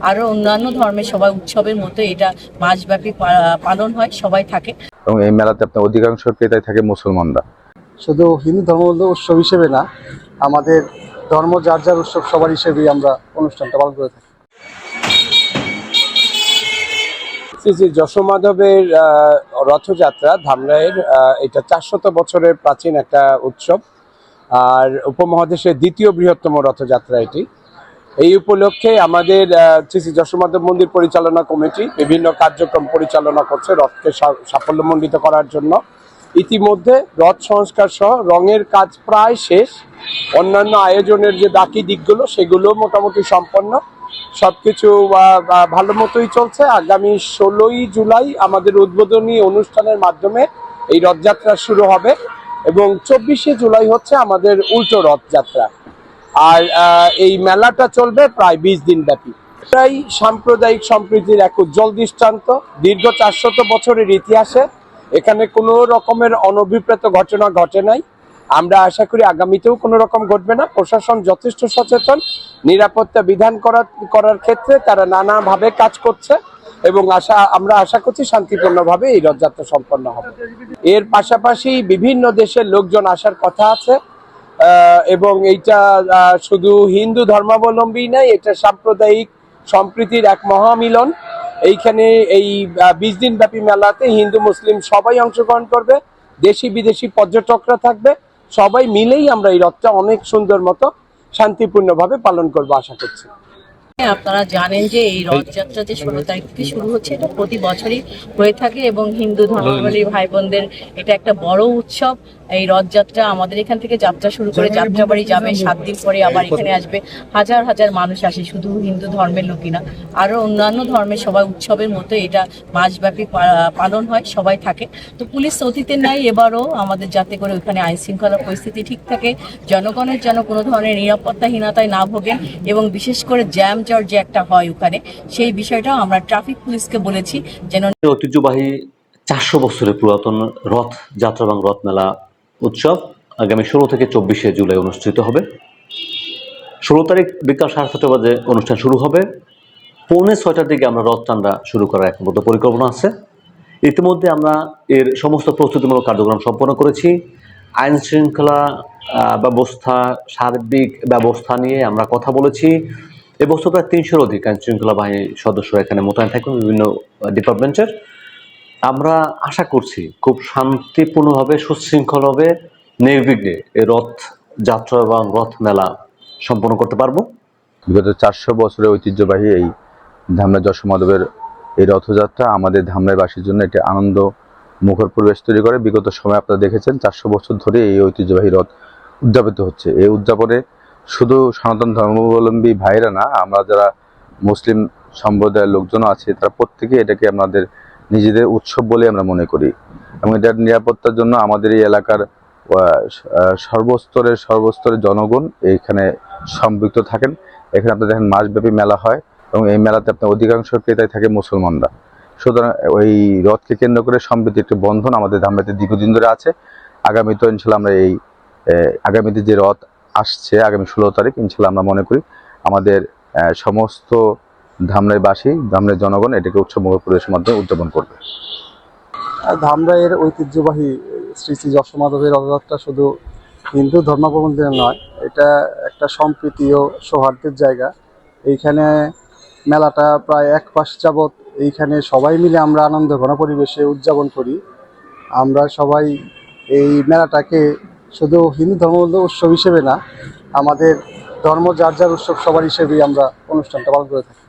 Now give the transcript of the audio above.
আরো অন্যান্য ধর্মের সবাই উৎসবের মতো এটা মাসব্যাপী পালন হয়, সবাই থাকে। এবং এই মেলাতে আপনার অধিকাংশ ক্রেতাই থাকে মুসলমানরা। শুধু হিন্দু ধর্ম উৎসব হিসেবে না, আমাদের ধর্ম যার যার উৎসব সবার হিসেবেই আমরা অনুষ্ঠানটা পালন করে থাকি। শ্রী শ্রী যশোমাধবের রথযাত্রা ধামরাইয়ের এটা 400 বছরের প্রাচীন একটা উৎসব, আর উপমহাদেশের দ্বিতীয় বৃহত্তম রথযাত্রা এটি। এই উপলক্ষে আমাদের শ্রী শ্রী যশোমাধব মন্দির পরিচালনা কমিটি বিভিন্ন কার্যক্রম পরিচালনা করছে রথকে সাফল্যমণ্ডিত করার জন্য। ইতিমধ্যে রথ সংস্কার সহ রঙের কাজ প্রায় শেষ, অন্যান্য আয়োজনের যে বাকি দিকগুলো সেগুলো মোটামুটি সম্পন্ন, সবকিছু ভালো মতোই চলছে। আগামী 16ই জুলাই আমাদের উদ্বোধনী অনুষ্ঠানের মাধ্যমে এই রথযাত্রা শুরু হবে এবং 24শে জুলাই হচ্ছে আমাদের উল্টো রথযাত্রা। আর এই মেলাটা চলবে প্রায় 20 দিন ব্যাপী। এটাই সাম্প্রদায়িক সম্প্রীতির এক উজ্জ্বল দৃষ্টান্ত। দীর্ঘ 400 বছরের ইতিহাসে এখানে কোনো রকমের অনভিপ্রেত ঘটনা ঘটে নাই। আমরা আশা করি আগামীতেও কোনো রকম ঘটবে না। প্রশাসন যথেষ্ট সচেতন, নিরাপত্তা বিধান করার ক্ষেত্রে তারা নানাভাবে কাজ করছে এবং আমরা আশা করছি শান্তিপূর্ণভাবে এই রথযাত্রা সম্পন্ন হবে। এর পাশাপাশি বিভিন্ন দেশের লোকজন আসার কথা আছে এবং এইটা শুধু হিন্দু ধর্মাবলম্বী নয়, এটা সাম্প্রদায়িক সম্প্রীতির এক মহামিলন। এইখানে এই 20 দিন ব্যাপী মেলাতে হিন্দু মুসলিম সবাই অংশগ্রহণ করবে, দেশি বিদেশি পর্যটকরা থাকবে, সবাই মিলেই আমরা এই রথটা অনেক সুন্দর মতো শান্তিপূর্ণভাবে পালন করবো আশা করছি। আপনারা জানেন যে এই রথযাত্রা যে 16 তারিখ থেকে শুরু হচ্ছে, এটা প্রতি বছরই হয়ে থাকে এবং হিন্দু ধর্মাবলম্বী ভাই বোনদের এটা একটা বড় উৎসব। এই রথযাত্রা আমাদের এখান থেকে যাত্রা শুরু করে যাত্রাবাড়ি যাবে, 7 দিন পরে আবার এখানে আসবে। হাজার হাজার মানুষ আসে, শুধু হিন্দু ধর্মের লোকই না, আরো অন্যান্য ধর্মের সবাই উৎসবের মতো এটা মাসব্যাপী পালন হয়, সবাই থাকে। তো পুলিশ অতীতের নাই এবারও আমাদের, যাতে করে ওখানে আইন শৃঙ্খলা পরিস্থিতি ঠিক থাকে, জনগণের যেন কোনো ধরনের নিরাপত্তাহীনতায় না ভোগেন এবং বিশেষ করে জ্যাম যে একটা হয় ওখানে, সেই বিষয়টাও আমরা ট্রাফিক পুলিশকে বলেছি যেন। ঐতিহ্যবাহী 400 বছরের পুরাতন রথ যাত্রা এবং রথ মেলা উৎসব আগামী 16 থেকে 24শে জুলাই অনুষ্ঠিত হবে। 16 তারিখ বিকাল 6:30 বাজে অনুষ্ঠান শুরু হবে। 5:45টার দিকে আমরা রথ টানা শুরু করার একমাত্র পরিকল্পনা আছে। ইতিমধ্যে আমরা এর সমস্ত প্রস্তুতিমূলক কার্যক্রম সম্পন্ন করেছি। আইন শৃঙ্খলা ব্যবস্থা, সার্বিক ব্যবস্থা নিয়ে আমরা কথা বলেছি। এবছর প্রায় 300-এর অধিক আইন শৃঙ্খলা বাহিনীর সদস্যরা এখানে মোতায়েন থাকবেন বিভিন্ন ডিপার্টমেন্টের। আমরা আশা করছি খুব শান্তিপূর্ণভাবে, সুশৃঙ্খলভাবে, নির্বিঘ্নে এই রথ যাত্রা এবং রথ মেলা সম্পন্ন করতে পারবো। বিগত 400 বছরের ঐতিহ্যবাহী এই ধামরাই যশোমাধবের এই রথযাত্রা আমাদের ধামরাইবাসীর জন্য একটি আনন্দ মুখর পরিবেশ তৈরি করে। বিগত সময় আপনারা দেখেছেন 400 বছর ধরে এই ঐতিহ্যবাহী রথ উদযাপিত হচ্ছে। এই উদযাপনে শুধু সনাতন ধর্মাবলম্বী ভাইরা না, আমরা যারা মুসলিম সম্প্রদায়ের লোকজন আছে তারা প্রত্যেকে এটাকে আমাদের নিজেদের উৎসব বলে আমরা মনে করি এবং এটার নিরাপত্তার জন্য আমাদের এই এলাকার সর্বস্তরের জনগণ এইখানে সম্পৃক্ত থাকেন। এখানে আপনারা দেখেন মাসব্যাপী মেলা হয় এবং এই মেলাতে আপনার অধিকাংশ ক্রেতাই থাকে মুসলমানরা। সুতরাং ওই রথকে কেন্দ্র করে সম্প্রীতি একটি বন্ধন আমাদের ধামরাইতে দীর্ঘদিন ধরে আছে। আগামীতে ইনশাল্লাহ আমরা এই আগামীতে যে রথ আসছে আগামী 16 তারিখ, ইনশাল্লাহ আমরা মনে করি আমাদের সমস্ত ধামরাইবাসী, ধামরাই জনগণ এটাকে উৎসবমুখর পরিবেশের মাধ্যমে উদযাপন করবে। ধামরাইয়ের ঐতিহ্যবাহী শ্রী শ্রী যশোমাধবের রথযাত্রা শুধু হিন্দু ধর্মাবলম্বীদের নয়, এটা একটা সম্প্রীতি ও সৌহার্দ্যের জায়গা। এইখানে মেলাটা প্রায় 1 মাস যাবৎ এইখানে সবাই মিলে আমরা আনন্দ ঘন পরিবেশে উদযাপন করি। আমরা সবাই এই মেলাটাকে শুধু হিন্দু ধর্ম উৎসব হিসেবে না, আমাদের ধর্ম যার যার উৎসব সবার হিসেবেই আমরা অনুষ্ঠানটা পালন করে থাকি।